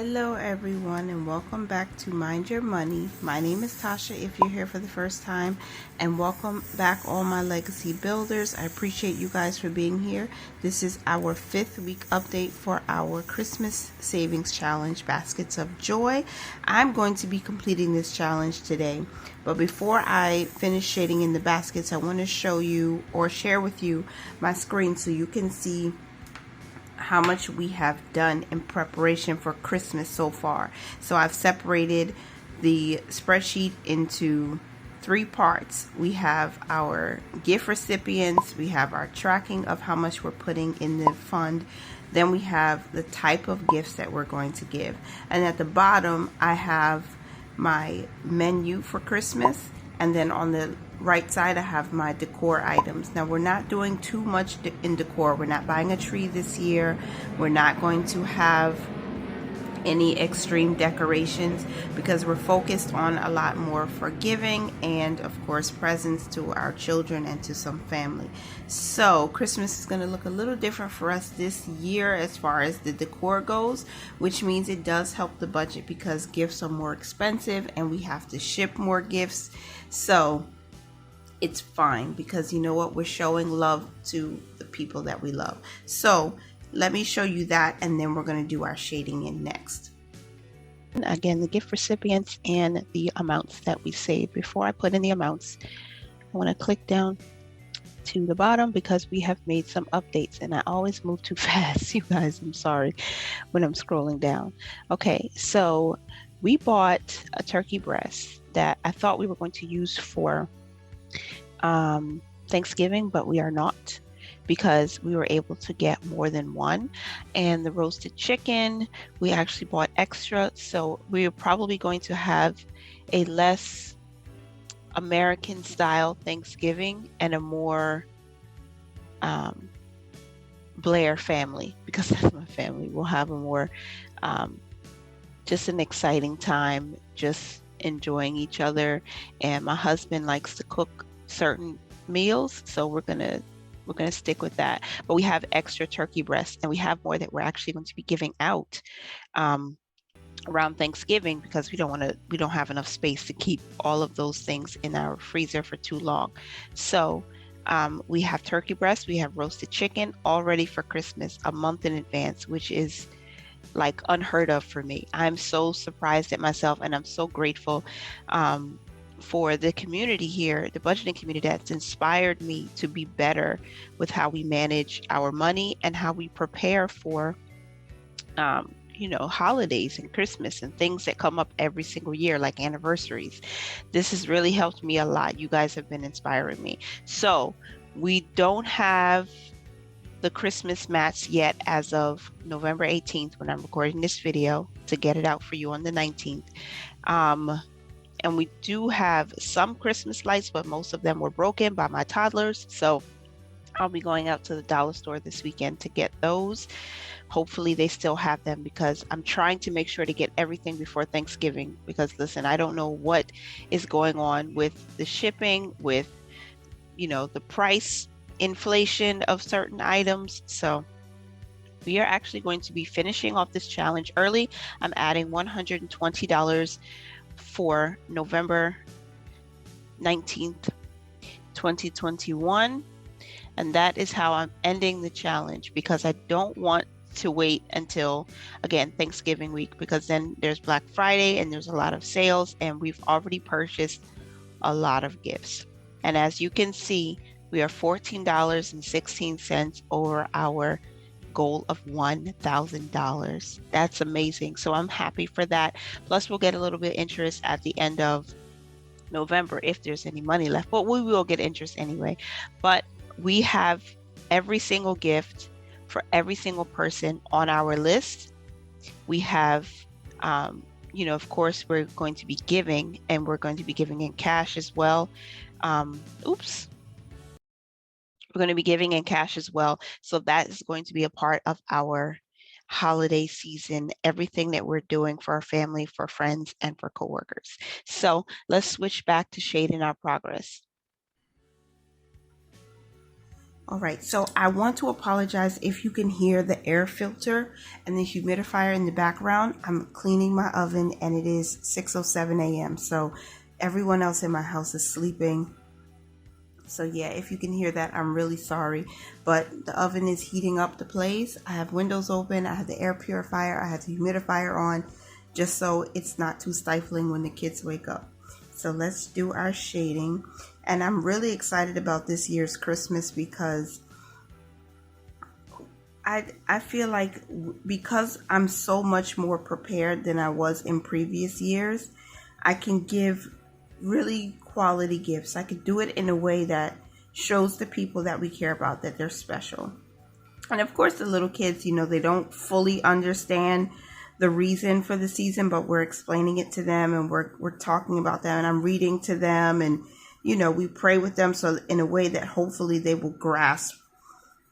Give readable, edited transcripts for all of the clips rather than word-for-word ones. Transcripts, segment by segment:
Hello everyone, and welcome back to Mind Your Money. My name is Tasha if you're here for the first time, and welcome back all my legacy builders. I appreciate you guys for being here. This is our 5th week update for our Christmas Savings Challenge, Baskets of Joy. I'm going to be completing this challenge today, but before I finish shading in the baskets, I want to show you or share with you my screen so you can see how much we have done in preparation for Christmas so far. So I've separated the spreadsheet into 3 parts. We have our gift recipients, we have our tracking of how much we're putting in the fund, then we have the type of gifts that we're going to give, and at the bottom I have my menu for Christmas, and then on the right side I have my decor items. Now we're not doing too much in decor. We're not buying a tree this year. We're not going to have any extreme decorations because we're focused on a lot more for giving and of course presents to our children and to some family. So Christmas is going to look a little different for us this year as far as the decor goes, which means it does help the budget because gifts are more expensive and we have to ship more gifts. So it's fine because you know what, we're showing love to the people that we love. So let me show you that, and then we're going to do our shading in next. Again, the gift recipients and the amounts that we saved. Before I put in the amounts, I want to click down to the bottom because we have made some updates, and I always move too fast, you guys. I'm sorry when I'm scrolling down. Okay, so we bought a turkey breast that I thought we were going to use for Thanksgiving, but we are not, because we were able to get more than one. And the roasted chicken, we actually bought extra, so we're probably going to have a less American style Thanksgiving and a more Blair family, because that's my family. We'll have a more just an exciting time, just enjoying each other. And my husband likes to cook certain meals, so we're gonna stick with that. But we have extra turkey breasts, and we have more that we're actually going to be giving out around Thanksgiving because we don't have enough space to keep all of those things in our freezer for too long. So we have turkey breasts, we have roasted chicken all ready for Christmas a month in advance, which is like unheard of for me. I'm so surprised at myself, and I'm so grateful for the community here, the budgeting community, that's inspired me to be better with how we manage our money and how we prepare for holidays and Christmas and things that come up every single year, like anniversaries. This has really helped me a lot. You guys have been inspiring me. So we don't have the Christmas mats yet as of November 18th when I'm recording this video to get it out for you on the 19th. And we do have some Christmas lights, but most of them were broken by my toddlers. So I'll be going out to the dollar store this weekend to get those. Hopefully they still have them because I'm trying to make sure to get everything before Thanksgiving, because listen, I don't know what is going on with the shipping, with, the price inflation of certain items. So we are actually going to be finishing off this challenge early. I'm adding $120 for November 19th, 2021. And that is how I'm ending the challenge, because I don't want to wait until, again, Thanksgiving week, because then there's Black Friday and there's a lot of sales, and we've already purchased a lot of gifts. And as you can see, we are $14.16 over our goal of $1,000. That's amazing. So I'm happy for that. Plus we'll get a little bit interest at the end of November if there's any money left, but we will get interest anyway. But we have every single gift for every single person on our list. We have of course we're going to be giving, and we're going to be giving in cash as well. We're going to be giving in cash as well. So that is going to be a part of our holiday season, everything that we're doing for our family, for friends, and for coworkers. So let's switch back to shading our progress. All right, so I want to apologize if you can hear the air filter and the humidifier in the background. I'm cleaning my oven and it is 6:07 a.m. So everyone else in my house is sleeping. So yeah, if you can hear that, I'm really sorry. But the oven is heating up the place. I have windows open, I have the air purifier, I have the humidifier on, just so it's not too stifling when the kids wake up. So let's do our shading. And I'm really excited about this year's Christmas because I feel like because I'm so much more prepared than I was in previous years, I can give really quality gifts. I could do it in a way that shows the people that we care about that they're special. And of course, the little kids, they don't fully understand the reason for the season, but we're explaining it to them and we're talking about them and I'm reading to them and we pray with them, so in a way that hopefully they will grasp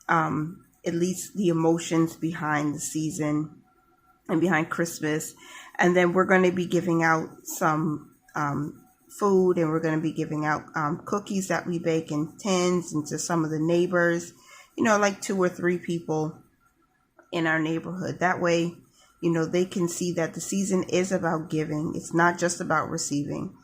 at least the emotions behind the season and behind Christmas. And then we're going to be giving out some food, and we're going to be giving out cookies that we bake in tins and to some of the neighbors, like 2 or 3 people in our neighborhood. That way, they can see that the season is about giving. It's not just about receiving,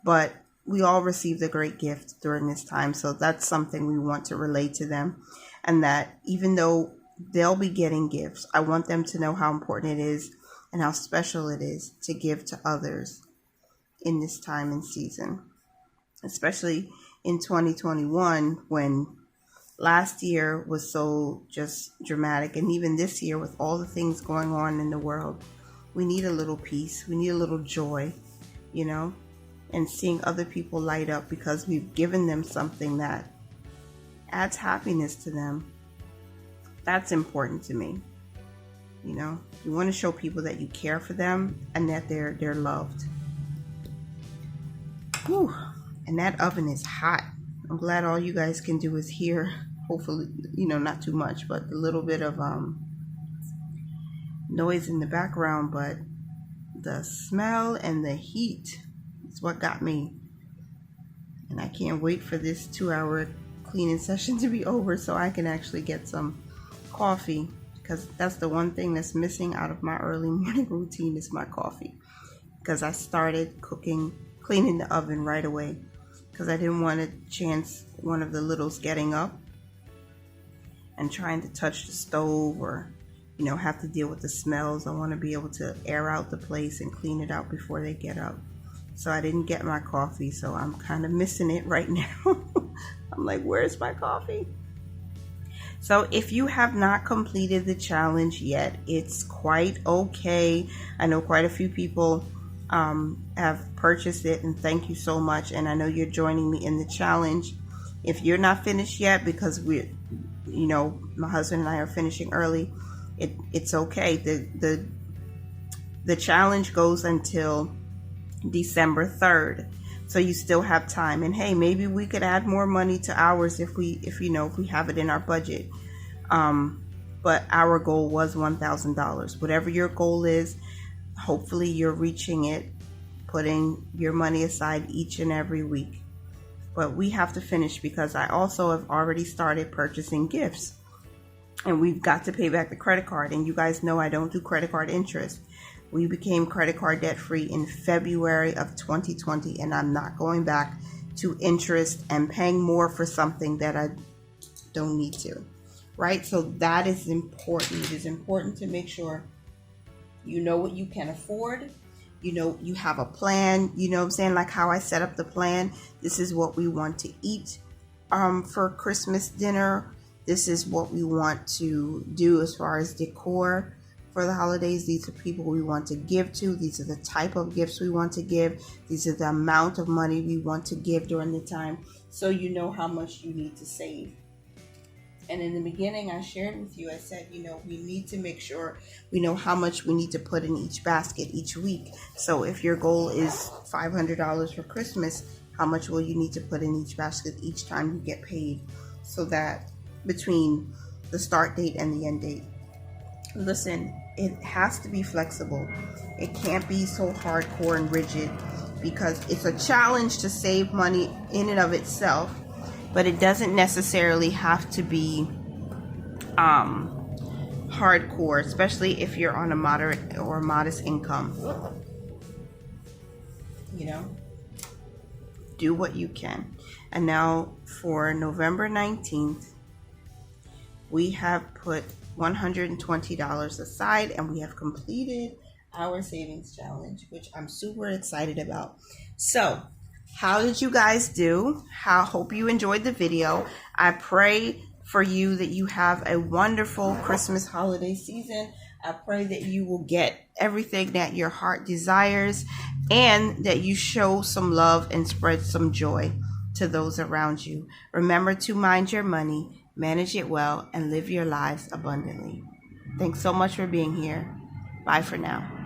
but we all received a great gift during this time. So that's something we want to relate to them. And that even though they'll be getting gifts, I want them to know how important it is and how special it is to give to others in this time and season. Especially in 2021, when last year was so just dramatic. And even this year with all the things going on in the world, we need a little peace. We need a little joy, and seeing other people light up because we've given them something that adds happiness to them. That's important to me. You want to show people that you care for them and that they're loved. Whew. And that oven is hot. I'm glad all you guys can do is hear, hopefully, not too much, but a little bit of noise in the background, but the smell and the heat is what got me. And I can't wait for this 2-hour cleaning session to be over so I can actually get some coffee, because that's the one thing that's missing out of my early morning routine is my coffee, because I started cleaning the oven right away because I didn't want to chance one of the littles getting up and trying to touch the stove or have to deal with the smells. I want to be able to air out the place and clean it out before they get up. So I didn't get my coffee, so I'm kind of missing it right now. I'm like, where's my coffee? So if you have not completed the challenge yet, it's quite okay. I know quite a few people have purchased it, and thank you so much. And I know you're joining me in the challenge. If you're not finished yet, because my husband and I are finishing early, it's okay. The challenge goes until December 3rd. So you still have time. And hey, maybe we could add more money to ours if we have it in our budget. But our goal was $1,000. Whatever your goal is, hopefully you're reaching it, putting your money aside each and every week. But we have to finish because I also have already started purchasing gifts. And we've got to pay back the credit card. And you guys know I don't do credit card interest. We became credit card debt free in February of 2020, and I'm not going back to interest and paying more for something that I don't need to, right? So that is important. It is important to make sure you know what you can afford. You have a plan, what I'm saying, like how I set up the plan. This is what we want to eat for Christmas dinner. This is what we want to do as far as decor for the holidays. These are people we want to give to. These are the type of gifts we want to give. These are the amount of money we want to give during the time, so you know how much you need to save. And in the beginning, I shared with you, I said, we need to make sure we know how much we need to put in each basket each week. So if your goal is $500 for Christmas, how much will you need to put in each basket each time you get paid, so that between the start date and the end date. Listen, it has to be flexible. It can't be so hardcore and rigid, because it's a challenge to save money in and of itself. but it doesn't necessarily have to be hardcore, especially if you're on a moderate or modest income. You know, do what you can. And now for November 19th, we have put $120 aside, and we have completed our savings challenge, which I'm super excited about. So how did you guys do? Hope you enjoyed the video. I pray for you that you have a wonderful Christmas holiday season. I pray that you will get everything that your heart desires, and that you show some love and spread some joy to those around you. Remember to mind your money, manage it well, and live your lives abundantly. Thanks so much for being here. Bye for now.